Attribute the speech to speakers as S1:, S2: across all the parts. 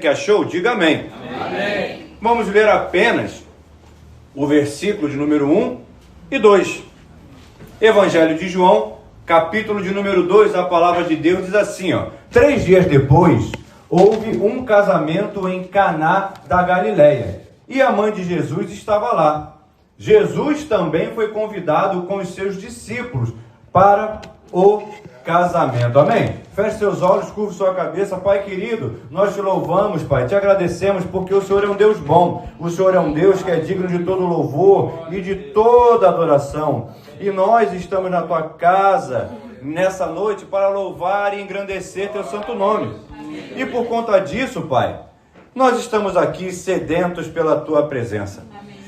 S1: que achou, diga amém.
S2: Amém.
S1: Vamos ler apenas o versículo de número 1 e 2. Evangelho de João, capítulo de número 2, a palavra de Deus diz assim, 3 dias depois, houve um casamento em Caná da Galileia, e a mãe de Jesus estava lá. Jesus também foi convidado com os seus discípulos para o casamento. Amém? Feche seus olhos, curva sua cabeça. Pai querido, nós te louvamos, Pai, te agradecemos porque o Senhor é um Deus bom. O Senhor é um Deus que é digno de todo louvor e de toda adoração. E nós estamos na tua casa nessa noite para louvar e engrandecer teu santo nome. E por conta disso, Pai, nós estamos aqui sedentos pela tua presença.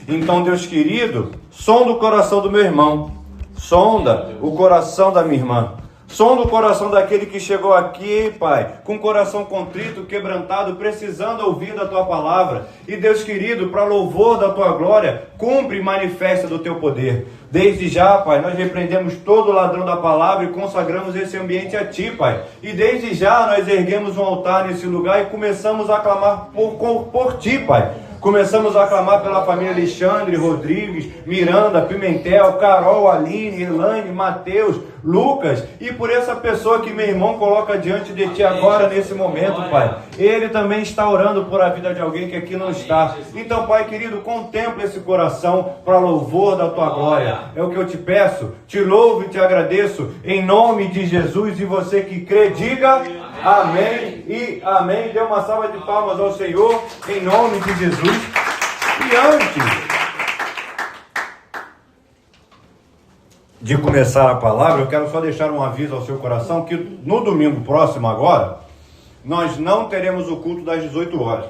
S1: Então, Deus querido, sonda o coração do meu irmão, sonda o coração da minha irmã, sonda o coração daquele que chegou aqui, Pai, com o coração contrito, quebrantado, precisando ouvir da tua palavra. E Deus querido, para louvor da tua glória, cumpre e manifesta do teu poder. Desde já, Pai, nós repreendemos todo ladrão da palavra e consagramos esse ambiente a Ti, Pai. E desde já nós erguemos um altar nesse lugar e começamos a clamar por Ti, Pai. Começamos a clamar pela família Alexandre, Rodrigues, Miranda, Pimentel, Carol, Aline, Elaine, Mateus, Lucas, e por essa pessoa que meu irmão coloca diante de Ti agora, nesse momento, Pai. Ele também está orando por a vida de alguém que aqui não está. Então, Pai querido, contempla esse coração para louvor da Tua glória. É o que eu te peço, te louvo e te agradeço, em nome de Jesus. E você que crê, diga amém e amém. Dê uma salva de palmas ao Senhor, em nome de Jesus. E antes de começar a palavra, eu quero só deixar um aviso ao seu coração, que no domingo próximo agora, nós não teremos o culto das 18 horas,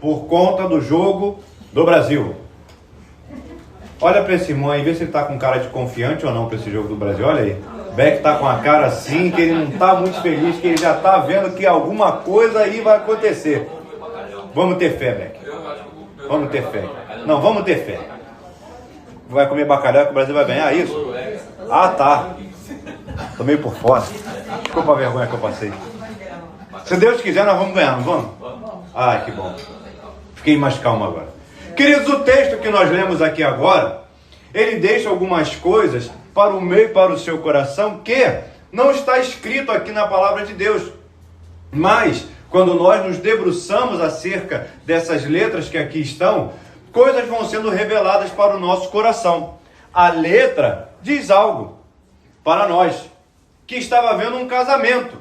S1: por conta do jogo do Brasil. Olha para esse irmão aí, vê se ele está com cara de confiante ou não para esse jogo do Brasil. Olha aí, Beck está com a cara assim, que ele não está muito feliz, que ele já está vendo que alguma coisa aí vai acontecer. Vamos ter fé, Beck. Vamos ter fé. Não, vamos ter fé. Vai comer bacalhau que o Brasil vai ganhar, isso? Ah, tá. Tô meio por fora. Desculpa a vergonha que eu passei. Se Deus quiser, nós vamos ganhar, não vamos? Ai, que bom. Fiquei mais calmo agora. Queridos, o texto que nós lemos aqui agora, ele deixa algumas coisas para o meu e para o seu coração que não está escrito aqui na palavra de Deus. Mas, quando nós nos debruçamos acerca dessas letras que aqui estão, coisas vão sendo reveladas para o nosso coração. A letra diz algo para nós, que estava havendo um casamento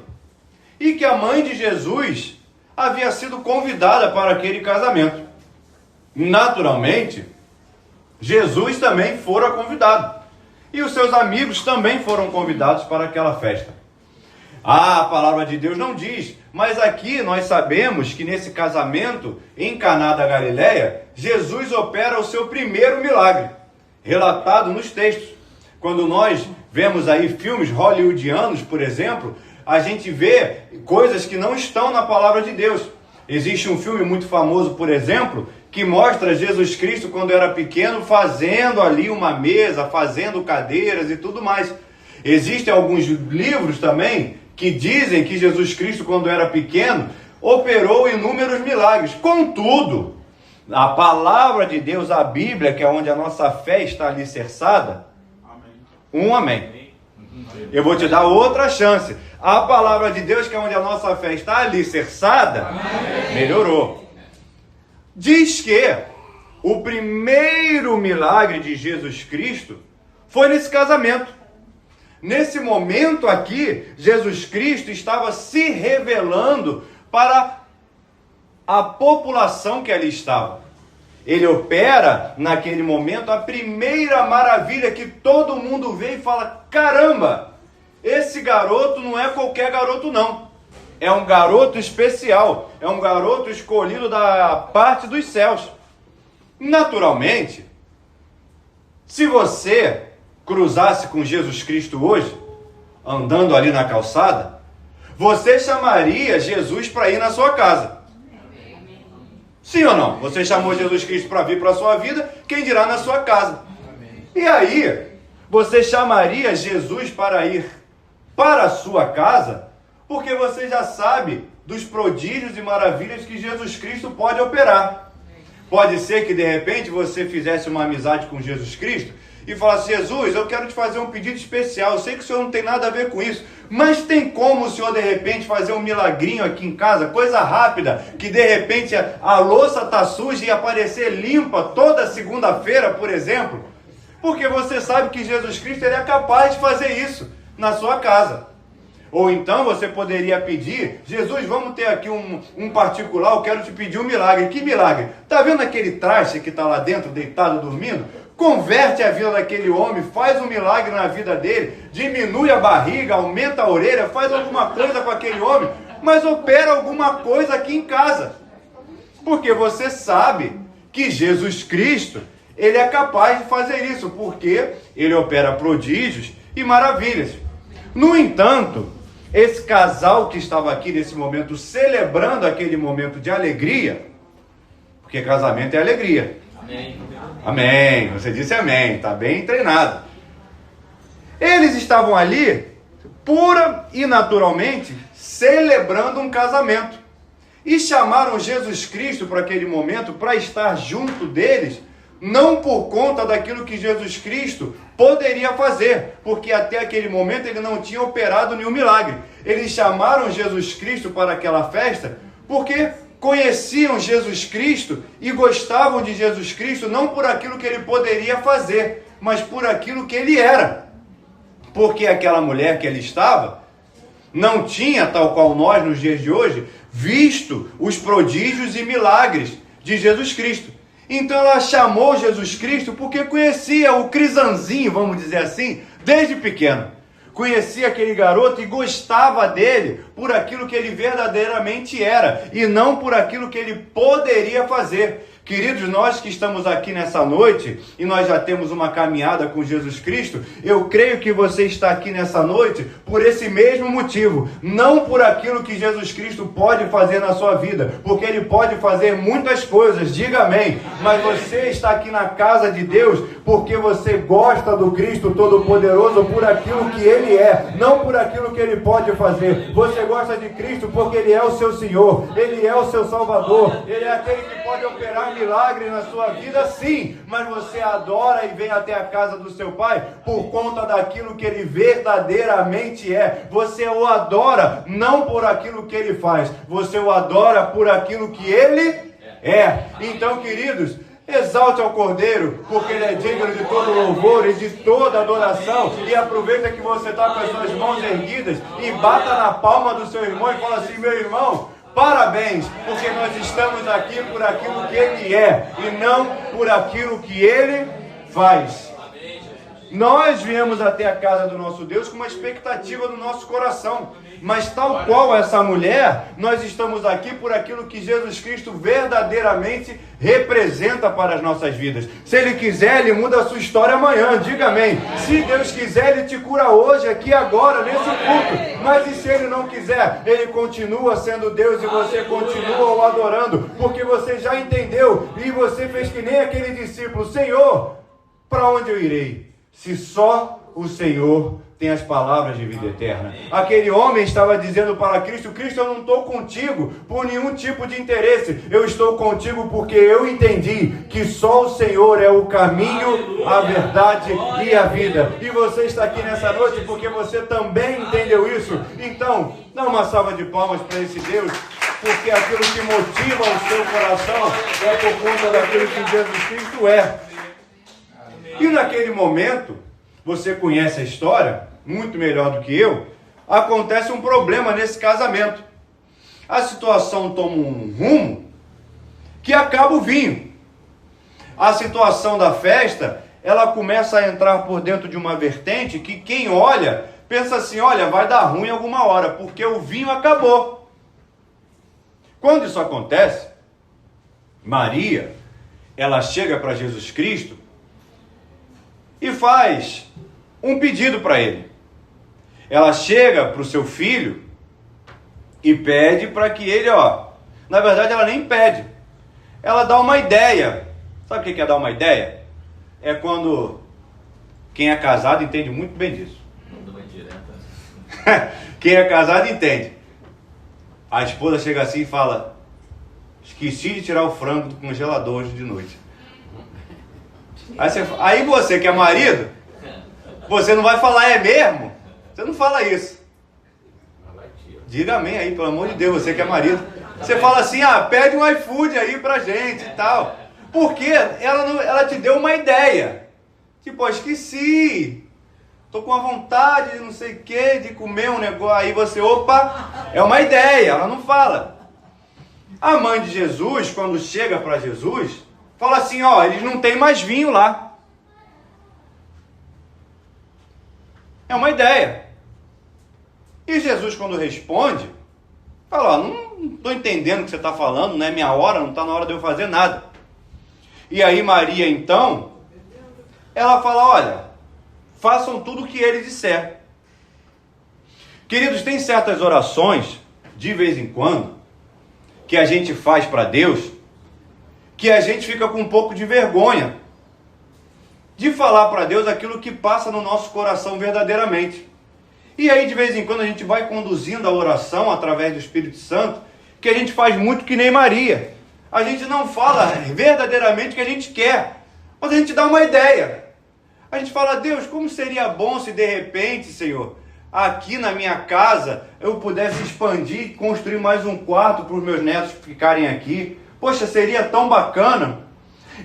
S1: e que a mãe de Jesus havia sido convidada para aquele casamento. Naturalmente, Jesus também fora convidado e os seus amigos também foram convidados para aquela festa. A palavra de Deus não diz, mas aqui nós sabemos que nesse casamento em Caná da Galileia, Jesus opera o seu primeiro milagre, relatado nos textos. Quando nós vemos aí filmes hollywoodianos, por exemplo, a gente vê coisas que não estão na palavra de Deus. Existe um filme muito famoso, por exemplo, que mostra Jesus Cristo quando era pequeno fazendo ali uma mesa, fazendo cadeiras e tudo mais. Existem alguns livros também que dizem que Jesus Cristo, quando era pequeno, operou inúmeros milagres. Contudo, a palavra de Deus, a Bíblia, que é onde a nossa fé está alicerçada, um amém. Eu vou te dar outra chance. A palavra de Deus, que é onde a nossa fé está alicerçada, melhorou. Diz que o primeiro milagre de Jesus Cristo foi nesse casamento. Nesse momento aqui, Jesus Cristo estava se revelando para a população que ali estava. Ele opera, naquele momento, a primeira maravilha que todo mundo vê e fala: caramba, esse garoto não é qualquer garoto não. É um garoto especial, é um garoto escolhido da parte dos céus. Naturalmente, se você cruzasse com Jesus Cristo hoje, andando ali na calçada, você chamaria Jesus para ir na sua casa. Sim ou não? Você chamou Jesus Cristo para vir para a sua vida, quem dirá na sua casa. E aí, você chamaria Jesus para ir para a sua casa, porque você já sabe dos prodígios e maravilhas que Jesus Cristo pode operar. Pode ser que de repente você fizesse uma amizade com Jesus Cristo e falasse: Jesus, eu quero te fazer um pedido especial, eu sei que o Senhor não tem nada a ver com isso, mas tem como o Senhor de repente fazer um milagrinho aqui em casa, coisa rápida, que de repente a louça está suja e aparecer limpa toda segunda-feira, por exemplo? Porque você sabe que Jesus Cristo ele é capaz de fazer isso na sua casa. Ou então você poderia pedir: Jesus, vamos ter aqui um particular, eu quero te pedir um milagre. Que milagre? Está vendo aquele traste que está lá dentro, deitado, dormindo? Converte a vida daquele homem, faz um milagre na vida dele, diminui a barriga, aumenta a orelha, faz alguma coisa com aquele homem, mas opera alguma coisa aqui em casa. Porque você sabe que Jesus Cristo, ele é capaz de fazer isso, porque ele opera prodígios e maravilhas. No entanto, esse casal que estava aqui nesse momento, celebrando aquele momento de alegria, porque casamento é alegria.
S2: Amém.
S1: Amém. Você disse amém. Está bem treinado. Eles estavam ali, pura e naturalmente, celebrando um casamento. E chamaram Jesus Cristo para aquele momento, para estar junto deles, não por conta daquilo que Jesus Cristo poderia fazer, porque até aquele momento ele não tinha operado nenhum milagre. Eles chamaram Jesus Cristo para aquela festa porque conheciam Jesus Cristo e gostavam de Jesus Cristo não por aquilo que ele poderia fazer, mas por aquilo que ele era. Porque aquela mulher que ali estava não tinha, tal qual nós nos dias de hoje, visto os prodígios e milagres de Jesus Cristo. Então ela chamou Jesus Cristo porque conhecia o Crisanzinho, vamos dizer assim, desde pequeno. Conhecia aquele garoto e gostava dele por aquilo que ele verdadeiramente era e não por aquilo que ele poderia fazer. Queridos, nós que estamos aqui nessa noite e nós já temos uma caminhada com Jesus Cristo, eu creio que você está aqui nessa noite por esse mesmo motivo, não por aquilo que Jesus Cristo pode fazer na sua vida, porque ele pode fazer muitas coisas, diga amém, mas você está aqui na casa de Deus porque você gosta do Cristo Todo-Poderoso por aquilo que ele é, não por aquilo que ele pode fazer. Você gosta de Cristo porque ele é o seu Senhor, ele é o seu Salvador, ele é aquele que pode operar milagre na sua vida, sim, mas você adora e vem até a casa do seu pai por conta daquilo que ele verdadeiramente é. Você o adora não por aquilo que ele faz, você o adora por aquilo que ele é. Então, queridos, exalte ao Cordeiro, porque ele é digno de todo louvor e de toda adoração. E aproveita que você está com as suas mãos erguidas e bata na palma do seu irmão e fala assim: meu irmão, parabéns, porque nós estamos aqui por aquilo que ele é e não por aquilo que ele faz. Nós viemos até a casa do nosso Deus com uma expectativa no nosso coração, mas tal qual essa mulher, nós estamos aqui por aquilo que Jesus Cristo verdadeiramente representa para as nossas vidas. Se ele quiser, ele muda a sua história amanhã, diga amém. Se Deus quiser, ele te cura hoje, aqui, agora, nesse culto. Mas e se ele não quiser? Ele continua sendo Deus e você continua o adorando, porque você já entendeu e você fez que nem aquele discípulo: Senhor, para onde eu irei? Se só o Senhor tem as palavras de vida eterna. Aquele homem estava dizendo para Cristo: Cristo, eu não estou contigo por nenhum tipo de interesse. Eu estou contigo porque eu entendi que só o Senhor é o caminho, a verdade e a vida. E você está aqui nessa noite porque você também entendeu isso. Então, dá uma salva de palmas para esse Deus, porque aquilo que motiva o seu coração é por conta daquilo que Jesus Cristo é. E naquele momento, você conhece a história muito melhor do que eu, acontece um problema nesse casamento. A situação toma um rumo que acaba o vinho. A situação da festa, ela começa a entrar por dentro de uma vertente que quem olha, pensa assim: olha, vai dar ruim alguma hora, porque o vinho acabou. Quando isso acontece, Maria, ela chega para Jesus Cristo e faz um pedido para ele. Ela chega para o seu filho e pede para que ele, na verdade ela nem pede, ela dá uma ideia. Sabe o que é dar uma ideia? É quando quem é casado entende muito bem disso. Quem é casado entende. A esposa chega assim e fala: esqueci de tirar o frango do congelador hoje de noite. Aí você que é marido, você não vai falar é mesmo? Você não fala isso. Diga amém aí, pelo amor de Deus, você que é marido. Você fala assim: pede um iFood aí pra gente e tal. Porque ela te deu uma ideia. Tipo, esqueci. Tô com a vontade de não sei o que, de comer um negócio. Aí você, opa, é uma ideia, ela não fala. A mãe de Jesus, quando chega para Jesus, fala assim: eles não tem mais vinho lá. É uma ideia. E Jesus, quando responde, fala: não estou entendendo o que você está falando, não é minha hora, não está na hora de eu fazer nada. E aí Maria, então, ela fala: olha, façam tudo o que ele disser. Queridos, tem certas orações, de vez em quando, que a gente faz para Deus, que a gente fica com um pouco de vergonha de falar para Deus aquilo que passa no nosso coração verdadeiramente. E aí, de vez em quando, a gente vai conduzindo a oração através do Espírito Santo, que a gente faz muito que nem Maria. A gente não fala verdadeiramente o que a gente quer, mas a gente dá uma ideia. A gente fala: Deus, como seria bom se de repente, Senhor, aqui na minha casa eu pudesse expandir e construir mais um quarto para os meus netos ficarem aqui. Poxa, seria tão bacana.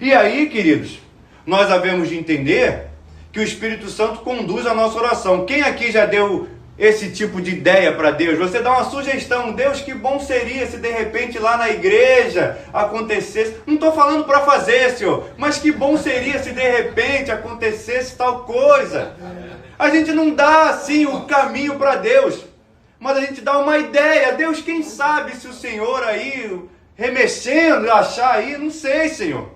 S1: E aí, queridos, nós havemos de entender que o Espírito Santo conduz a nossa oração. Quem aqui já deu esse tipo de ideia para Deus? Você dá uma sugestão: Deus, que bom seria se de repente lá na igreja acontecesse. Não estou falando para fazer, Senhor, mas que bom seria se de repente acontecesse tal coisa. A gente não dá assim o caminho para Deus, mas a gente dá uma ideia. Deus, quem sabe se o Senhor aí remexendo, achar aí, não sei, Senhor.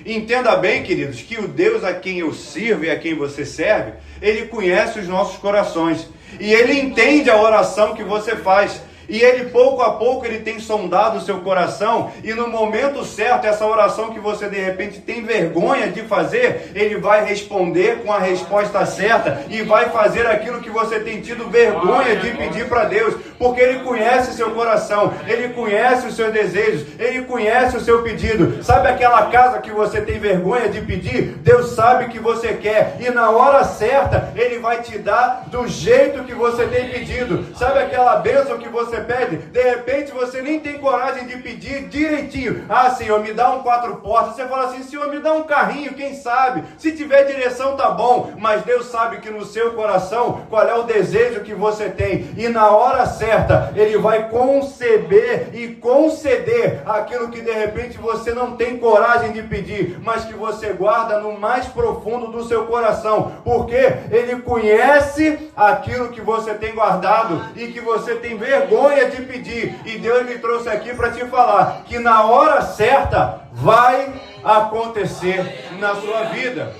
S1: Entenda bem, queridos, que o Deus a quem eu sirvo e a quem você serve, Ele conhece os nossos corações. E Ele entende a oração que você faz. E Ele, pouco a pouco, Ele tem sondado o seu coração. E no momento certo, essa oração que você, de repente, tem vergonha de fazer, Ele vai responder com a resposta certa. E vai fazer aquilo que você tem tido vergonha de pedir para Deus. Porque Ele conhece o seu coração. Ele conhece os seus desejos. Ele conhece o seu pedido. Sabe aquela casa que você tem vergonha de pedir? Deus sabe que você quer. E na hora certa, Ele vai te dar do jeito que você tem pedido. Sabe aquela bênção que você pede? De repente você nem tem coragem de pedir direitinho. Senhor, me dá um 4 portas. Você fala assim: Senhor, me dá um carrinho, quem sabe? Se tiver direção tá bom. Mas Deus sabe que no seu coração qual é o desejo que você tem. E na hora certa Ele vai conceber e conceder aquilo que de repente você não tem coragem de pedir, mas que você guarda no mais profundo do seu coração. Porque Ele conhece aquilo que você tem guardado e que você tem vergonha de pedir. E Deus me trouxe aqui para te falar que na hora certa vai acontecer na sua vida.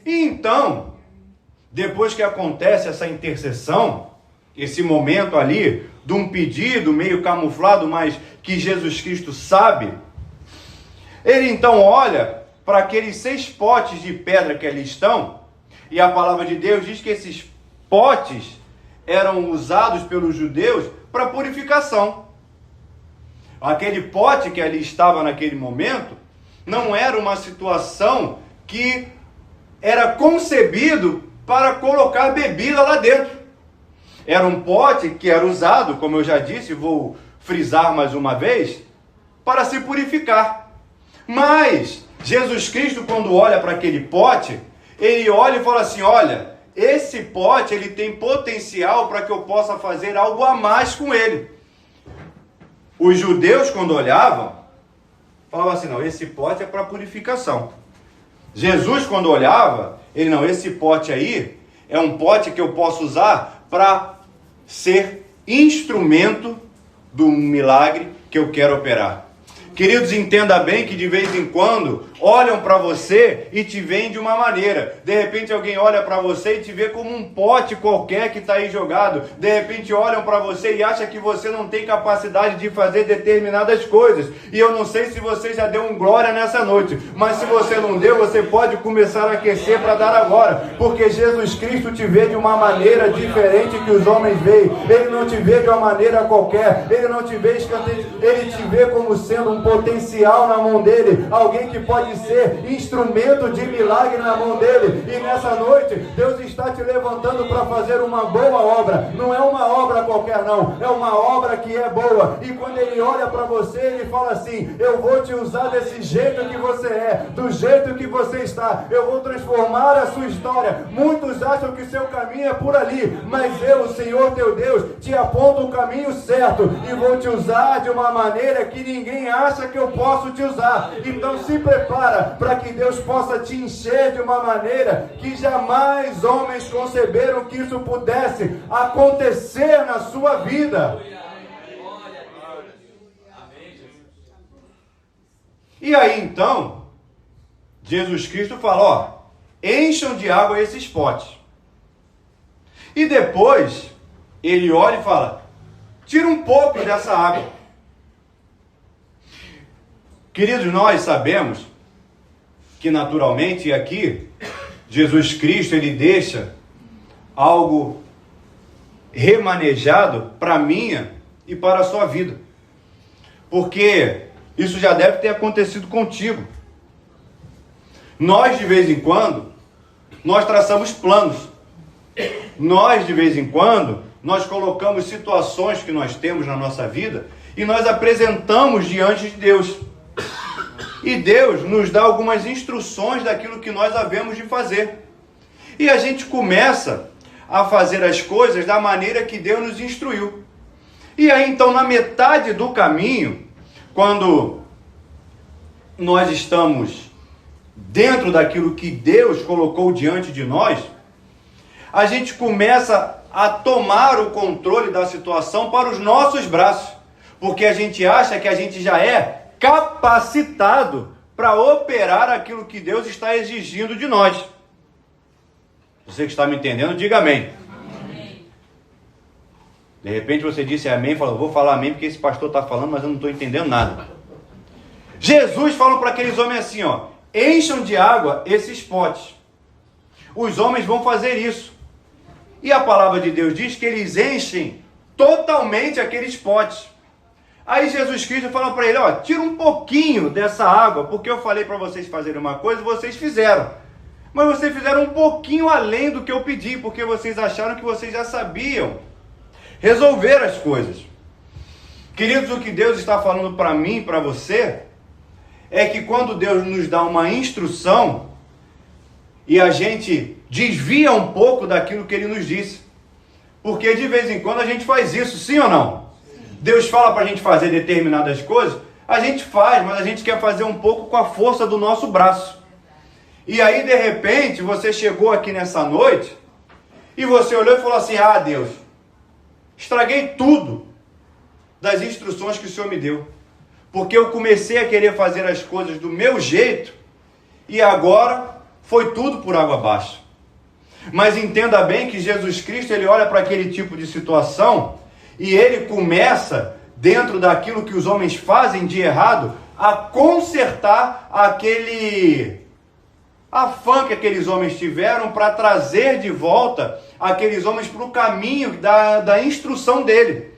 S1: E então, depois que acontece essa intercessão, esse momento ali de um pedido meio camuflado, mas que Jesus Cristo sabe, Ele então olha para aqueles 6 potes de pedra que ali estão, e a palavra de Deus diz que esses potes eram usados pelos judeus para purificação. Aquele pote que ali estava naquele momento não era uma situação que era concebido para colocar bebida lá dentro. Era um pote que era usado, como eu já disse, vou frisar mais uma vez, para se purificar. Mas Jesus Cristo, quando olha para aquele pote, Ele olha e fala assim: olha, esse pote, ele tem potencial para que eu possa fazer algo a mais com ele. Os judeus, quando olhavam, falavam assim: não, esse pote é para purificação. Jesus, quando olhava, ele: não, esse pote aí é um pote que eu posso usar para ser instrumento do milagre que eu quero operar. Queridos, entenda bem que de vez em quando, olham para você e te veem de uma maneira. De repente alguém olha para você e te vê como um pote qualquer que está aí jogado. De repente olham para você e acham que você não tem capacidade de fazer determinadas coisas. E eu não sei se você já deu um glória nessa noite, mas se você não deu, você pode começar a aquecer para dar agora, porque Jesus Cristo te vê de uma maneira diferente que os homens veem. Ele não te vê de uma maneira qualquer, ele não te vê escanteio, ele te vê como sendo um potencial na mão dele, alguém que pode ser instrumento de milagre na mão dele. E nessa noite Deus está te levantando para fazer uma boa obra. Não é uma obra qualquer não, é uma obra que é boa. E quando ele olha para você, ele fala assim: eu vou te usar desse jeito que você é, do jeito que você está, eu vou transformar a sua história. Muitos acham que seu caminho é por ali, mas eu, o Senhor teu Deus, te aponto o caminho certo e vou te usar de uma maneira que ninguém acha que eu posso te usar. Então se prepara para que Deus possa te encher de uma maneira que jamais homens conceberam que isso pudesse acontecer na sua vida. E aí então Jesus Cristo fala: ó, encham de água esses potes. E depois ele olha e fala: tira um pouco dessa água. Queridos, nós sabemos que naturalmente aqui Jesus Cristo ele deixa algo remanejado para a minha e para a sua vida, porque isso já deve ter acontecido contigo. Nós de vez em quando nós traçamos planos, nós de vez em quando nós colocamos situações que nós temos na nossa vida e nós apresentamos diante de Deus. E Deus nos dá algumas instruções daquilo que nós havemos de fazer. E a gente começa a fazer as coisas da maneira que Deus nos instruiu. E aí então na metade do caminho, quando nós estamos dentro daquilo que Deus colocou diante de nós, a gente começa a tomar o controle da situação para os nossos braços, porque a gente acha que a gente já é capacitado para operar aquilo que Deus está exigindo de nós. Você que está me entendendo, diga amém. Amém. De repente você disse amém, falou: vou falar amém porque esse pastor está falando, mas eu não estou entendendo nada. Jesus falou para aqueles homens assim, ó: encham de água esses potes. Os homens vão fazer isso. E a palavra de Deus diz que eles enchem totalmente aqueles potes. Aí Jesus Cristo fala para ele: ó, tira um pouquinho dessa água, porque eu falei para vocês fazerem uma coisa e vocês fizeram. Mas vocês fizeram um pouquinho além do que eu pedi, porque vocês acharam que vocês já sabiam resolver as coisas. Queridos, o que Deus está falando para mim e para você é que quando Deus nos dá uma instrução e a gente desvia um pouco daquilo que Ele nos disse, porque de vez em quando a gente faz isso, sim ou não? Deus fala para a gente fazer determinadas coisas, a gente faz, mas a gente quer fazer um pouco com a força do nosso braço. E aí de repente você chegou aqui nessa noite e você olhou e falou assim: ah, Deus, estraguei tudo das instruções que o Senhor me deu, porque eu comecei a querer fazer as coisas do meu jeito e agora foi tudo por água abaixo. Mas entenda bem que Jesus Cristo, ele olha para aquele tipo de situação e ele começa, dentro daquilo que os homens fazem de errado, a consertar aquele afã que aqueles homens tiveram para trazer de volta aqueles homens para o caminho da instrução dele.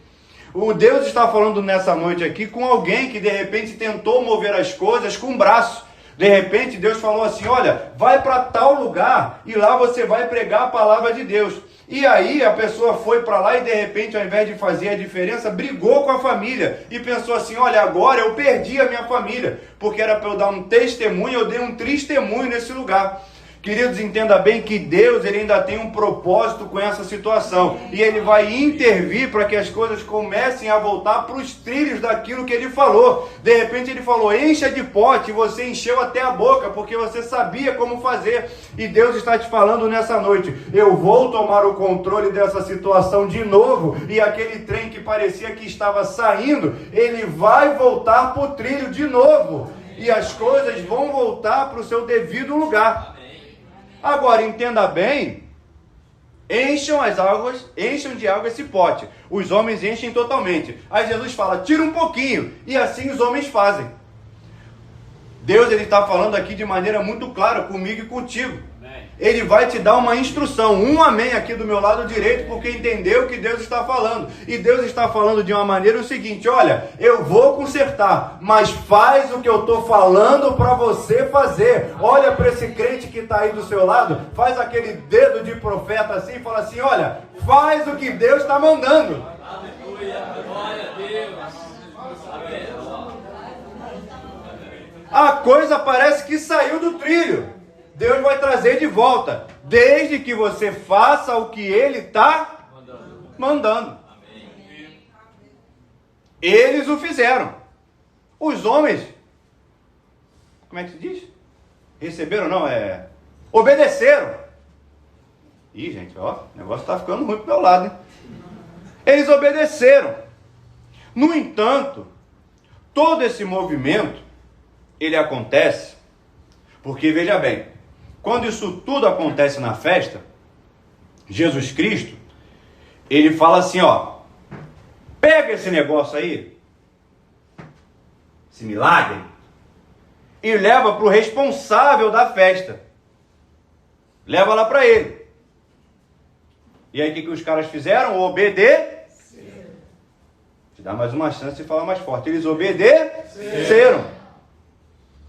S1: O Deus está falando nessa noite aqui com alguém que de repente tentou mover as coisas com o braço. De repente Deus falou assim: olha, vai para tal lugar e lá você vai pregar a palavra de Deus. E aí a pessoa foi para lá e de repente, ao invés de fazer a diferença, brigou com a família e pensou assim: olha, agora eu perdi a minha família, porque era para eu dar um testemunho, eu dei um testemunho nesse lugar. Queridos, entenda bem que Deus, ele ainda tem um propósito com essa situação. E ele vai intervir para que as coisas comecem a voltar para os trilhos daquilo que ele falou. De repente ele falou: encha de pote, e você encheu até a boca, porque você sabia como fazer. E Deus está te falando nessa noite: eu vou tomar o controle dessa situação de novo. E aquele trem que parecia que estava saindo, ele vai voltar para o trilho de novo. E as coisas vão voltar para o seu devido lugar. Agora, entenda bem, encham de água esse pote. Os homens enchem totalmente. Aí Jesus fala, tira um pouquinho. E assim os homens fazem. Deus, ele está falando aqui de maneira muito clara comigo e contigo. Ele vai te dar uma instrução, um amém aqui do meu lado direito, porque entendeu o que Deus está falando. E Deus está falando de uma maneira o seguinte, olha, eu vou consertar, mas faz o que eu estou falando para você fazer. Olha para esse crente que está aí do seu lado, faz aquele dedo de profeta assim e fala assim, olha, faz o que Deus está mandando. Aleluia, glória a Deus. A coisa parece que saiu do trilho. Deus vai trazer de volta, desde que você faça o que Ele está mandando. Eles o fizeram. Os homens, como é que se diz? Receberam, não, obedeceram. Ih, gente, ó, o negócio está ficando ruim pro meu lado, hein? Eles obedeceram. No entanto, todo esse movimento, ele acontece, porque veja bem, quando isso tudo acontece na festa, Jesus Cristo, ele fala assim, ó, pega esse negócio aí, esse milagre, e leva para o responsável da festa. Leva lá para ele. E aí o que os caras fizeram? Obedeceram. Te dá mais uma chance de falar mais forte. Eles obedeceram.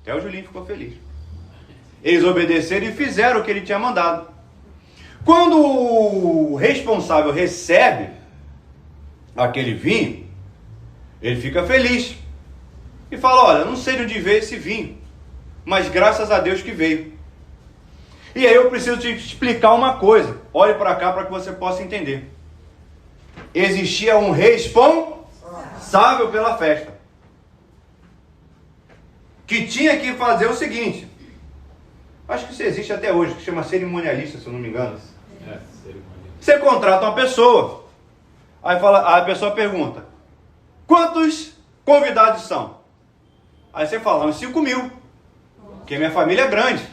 S1: Até o Julinho ficou feliz. Eles obedeceram e fizeram o que ele tinha mandado. Quando o responsável recebe aquele vinho, ele fica feliz. E fala, olha, não sei de onde veio esse vinho, mas graças a Deus que veio. E aí eu preciso te explicar uma coisa. Olhe para cá para que você possa entender. Existia um responsável pela festa, que tinha que fazer o seguinte. Acho que isso existe até hoje, que chama cerimonialista, se eu não me engano. Você contrata uma pessoa, aí a pessoa pergunta, quantos convidados são? Aí você fala, uns 5.000, porque minha família é grande.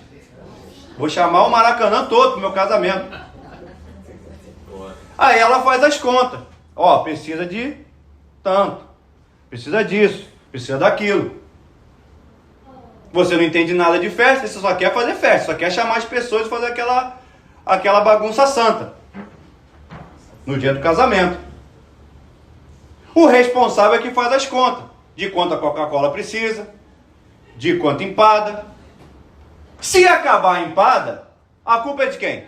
S1: Vou chamar o Maracanã todo pro meu casamento. Aí ela faz as contas. Ó, precisa de tanto, precisa disso, precisa daquilo. Você não entende nada de festa, você só quer fazer festa, só quer chamar as pessoas e fazer aquela bagunça santa no dia do casamento. O responsável é que faz as contas, de quanto a Coca-Cola precisa, de quanto empada. Se acabar a empada, a culpa é de quem?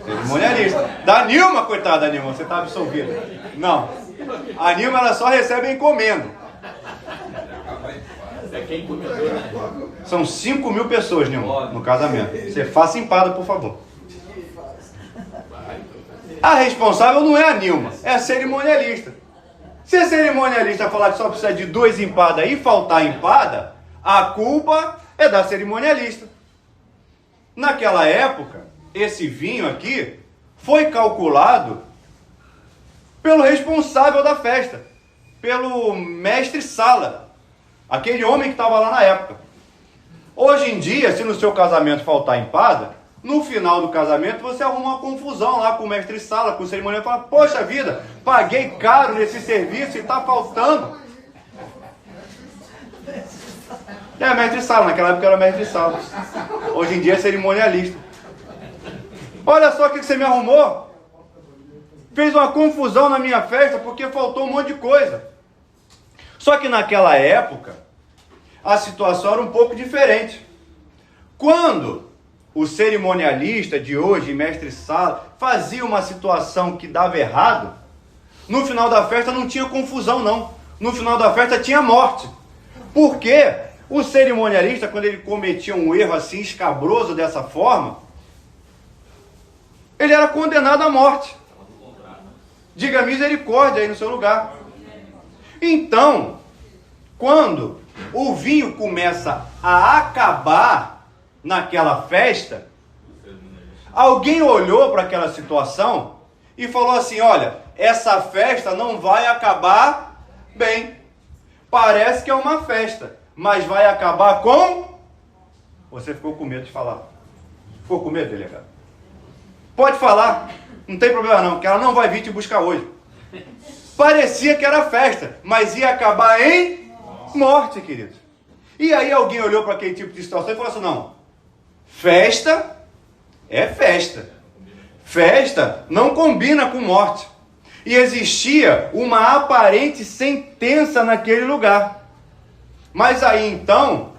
S1: Cerimonialista. Da Nilma, coitada da Nilma, você está absolvida. Não, a Nilma ela só recebe encomenda. São 5.000 pessoas, Nilma, no casamento. Você faça empada, por favor. A responsável não é a Nilma, é a cerimonialista. Se a cerimonialista falar que só precisa de 2 empadas e faltar empada, a culpa é da cerimonialista. Naquela época, esse vinho aqui foi calculado pelo responsável da festa, pelo mestre-sala, aquele homem que estava lá na época. Hoje em dia, se no seu casamento faltar empada, no final do casamento você arruma uma confusão lá com o mestre-sala, com o cerimonial, e fala, poxa vida, paguei caro nesse serviço e está faltando. Mestre-sala, naquela época era mestre-sala. Hoje em dia é cerimonialista. Olha só o que você me arrumou. Fez uma confusão na minha festa porque faltou um monte de coisa. Só que naquela época, a situação era um pouco diferente. Quando o cerimonialista de hoje, mestre-sala, fazia uma situação que dava errado, no final da festa não tinha confusão, não. No final da festa tinha morte. Por quê? O cerimonialista, quando ele cometia um erro assim escabroso dessa forma, ele era condenado à morte. Diga misericórdia aí no seu lugar. Então, quando o vinho começa a acabar naquela festa, alguém olhou para aquela situação e falou assim, olha, essa festa não vai acabar bem. Parece que é uma festa, mas vai acabar com... Você ficou com medo de falar. Ficou com medo, delegado? Pode falar, não tem problema não, que ela não vai vir te buscar hoje. Parecia que era festa, mas ia acabar em morte, querido. E aí alguém olhou para aquele tipo de situação e falou assim, não, festa é festa. Festa não combina com morte. E existia uma aparente sentença naquele lugar. Mas aí então,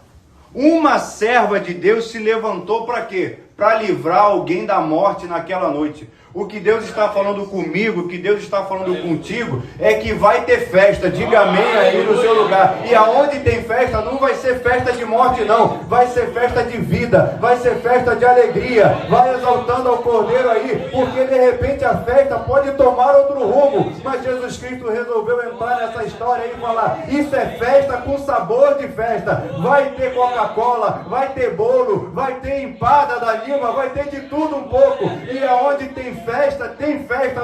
S1: uma serva de Deus se levantou para quê? Para livrar alguém da morte naquela noite. O que Deus está falando comigo, o que Deus está falando contigo, é que vai ter festa. Diga amém aí no seu lugar. E aonde tem festa, não vai ser festa de morte não. Vai ser festa de vida, vai ser festa de alegria. Vai exaltando ao Cordeiro aí, porque de repente a festa pode tomar outro rumo. Mas Jesus Cristo resolveu entrar nessa história aí e falar, isso é festa com sabor de festa. Vai ter Coca-Cola, vai ter bolo, vai ter empada da Lima, vai ter de tudo um pouco. E aonde tem festa,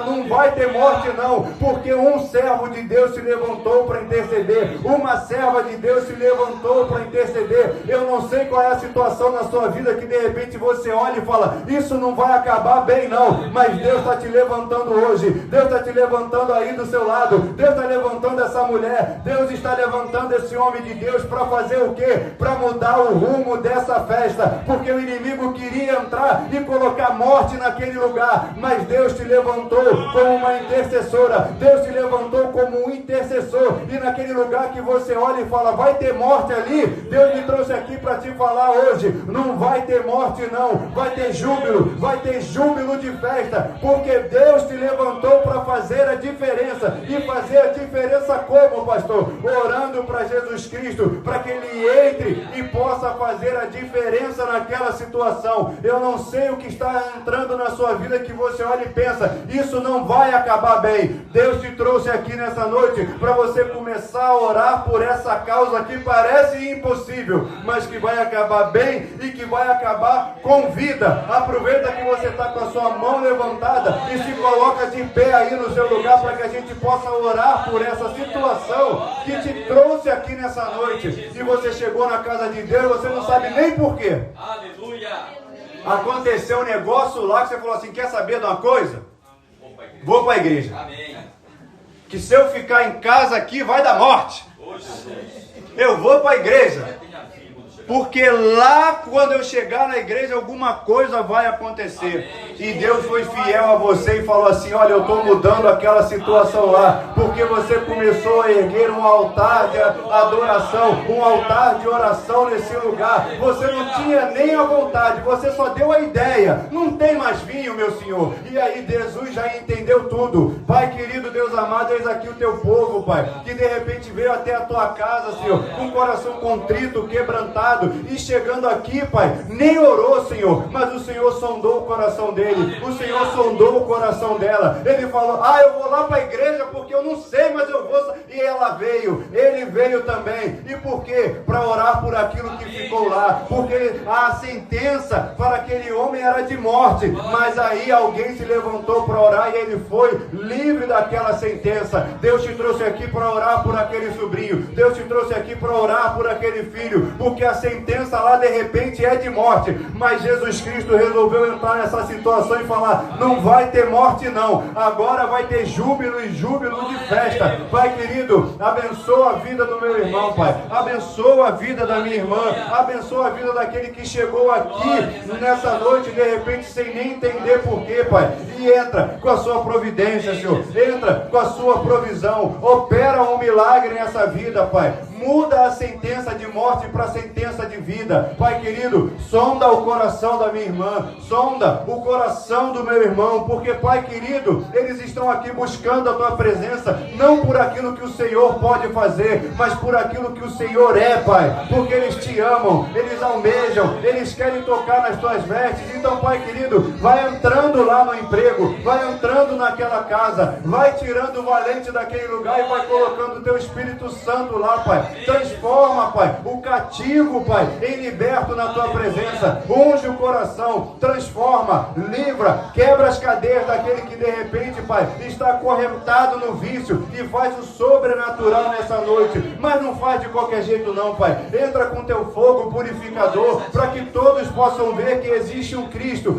S1: não vai ter morte não, porque um servo de Deus se levantou para interceder, uma serva de Deus se levantou para interceder. Eu não sei qual é a situação na sua vida que de repente você olha e fala, isso não vai acabar bem não, mas Deus está te levantando hoje, Deus está te levantando aí do seu lado, Deus está levantando essa mulher, Deus está levantando esse homem de Deus para fazer o quê? Para mudar o rumo dessa festa, porque o inimigo queria entrar e colocar morte naquele lugar, mas Deus te levantou como uma intercessora, Deus te levantou como um intercessor, e naquele lugar que você olha e fala, vai ter morte ali, Deus me trouxe aqui para te falar hoje, não vai ter morte não, vai ter júbilo de festa, porque Deus te levantou para fazer a diferença, e fazer a diferença como, pastor? Orando para Jesus Cristo, para que Ele entre e possa fazer a diferença naquela situação. Eu não sei o que está entrando na sua vida que você olha e pensa, isso não vai acabar bem. Deus te trouxe aqui nessa noite para você começar a orar por essa causa que parece impossível, mas que vai acabar bem e que vai acabar com vida. Aproveita que você está com a sua mão levantada e se coloca de pé aí no seu lugar para que a gente possa orar por essa situação que te trouxe aqui nessa noite. E você chegou na casa de Deus, você não sabe nem porquê. Aleluia! Aconteceu um negócio lá que você falou assim, quer saber de uma coisa? Vou para a igreja. Amém. Que se eu ficar em casa aqui vai dar morte. Eu vou para a igreja. Porque lá quando eu chegar na igreja alguma coisa vai acontecer. E Deus foi fiel a você e falou assim, olha, eu estou mudando aquela situação lá, porque você começou a erguer um altar de adoração, um altar de oração nesse lugar. Você não tinha nem a vontade, você só deu a ideia, não tem mais vinho, meu Senhor. E aí Jesus já entendeu tudo. Pai querido, Deus amado, eis aqui o teu povo, Pai, que de repente veio até a tua casa, Senhor, com o coração contrito, quebrantado, e chegando aqui, Pai, nem orou, Senhor, mas o Senhor sondou o coração dele, o Senhor sondou o coração dela. Ele falou, eu vou lá para a igreja porque eu não sei, mas eu vou. E ela veio, ele veio também. E por quê? Para orar por aquilo que ficou lá, porque a sentença para aquele homem era de morte, mas aí alguém se levantou para orar e ele foi livre daquela sentença. Deus te trouxe aqui para orar por aquele sobrinho, Deus te trouxe aqui para orar por aquele filho, porque a sentença lá de repente é de morte, mas Jesus Cristo resolveu entrar nessa situação e falar, não vai ter morte não, agora vai ter júbilo e júbilo de festa. Pai querido, abençoa a vida do meu irmão, Pai, abençoa a vida da minha irmã, abençoa a vida daquele que chegou aqui nessa noite de repente sem nem entender porquê, Pai, e entra com a sua providência, Senhor, entra com a sua provisão, opera um milagre nessa vida, Pai, muda a sentença de morte para a sentença de vida. Pai querido, sonda o coração da minha irmã, sonda o coração do meu irmão, porque, Pai querido, eles estão aqui buscando a tua presença, não por aquilo que o Senhor pode fazer, mas por aquilo que o Senhor é, Pai, porque eles te amam, eles almejam, eles querem tocar nas tuas vestes. Então, Pai querido, vai entrando lá no emprego, vai entrando naquela casa, vai tirando o valente daquele lugar e vai colocando o teu Espírito Santo lá, Pai, Pai. Transforma, Pai, o cativo, Pai, em liberto na Tua presença. Unge o coração, transforma, livra, quebra as cadeias daquele que de repente, Pai, está acorrentado no vício e faz o sobrenatural nessa noite. Mas não faz de qualquer jeito não, Pai. Entra com Teu fogo purificador para que todos possam ver que existe um Cristo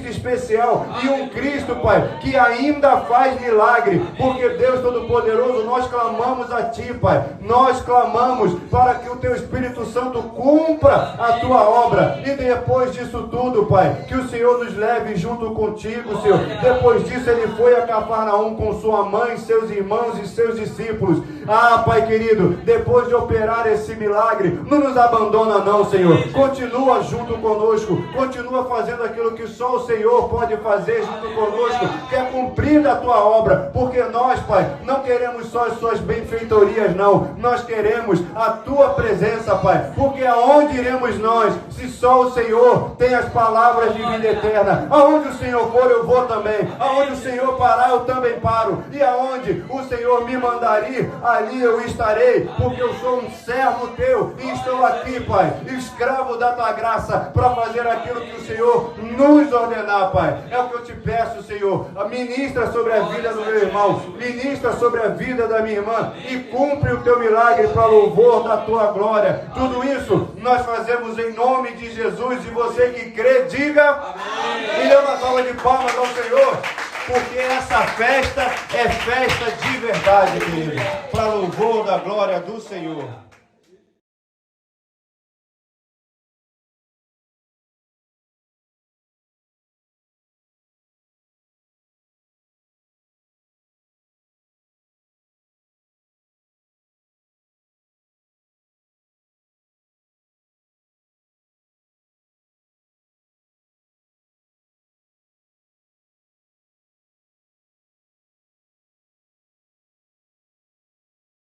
S1: especial e um Cristo, Pai, que ainda faz milagre, porque Deus Todo-Poderoso, nós clamamos a Ti, Pai, nós clamamos para que o Teu Espírito Santo cumpra a Tua obra, e depois disso tudo, Pai, que o Senhor nos leve junto contigo, Senhor. Depois disso Ele foi a Cafarnaum com sua mãe, seus irmãos e seus discípulos. Ah, Pai querido, depois de operar esse milagre, não nos abandona não, Senhor. Continua junto conosco, continua fazendo aquilo que só o Senhor pode fazer junto conosco, que é cumprir a Tua obra, porque nós, Pai, não queremos só as Suas benfeitorias, não. Nós queremos a Tua presença, Pai, porque aonde iremos nós, se só o Senhor tem as palavras de vida eterna? Aonde o Senhor for, eu vou também. Aonde o Senhor parar, eu também paro. E aonde o Senhor me mandar ir, ali eu estarei, porque eu sou um servo Teu e estou aqui, Pai, escravo da Tua graça, para fazer aquilo que o Senhor nos ordenar, Pai. É o que eu te peço, Senhor. Ministra sobre a vida do meu irmão, ministra sobre a vida da minha irmã e cumpre o Teu milagre para louvor da Tua glória. Tudo isso nós fazemos em nome de Jesus, e você que crê, diga amém. E dê uma salva de palmas ao Senhor, porque essa festa é festa de verdade, querido, para louvor da glória do Senhor.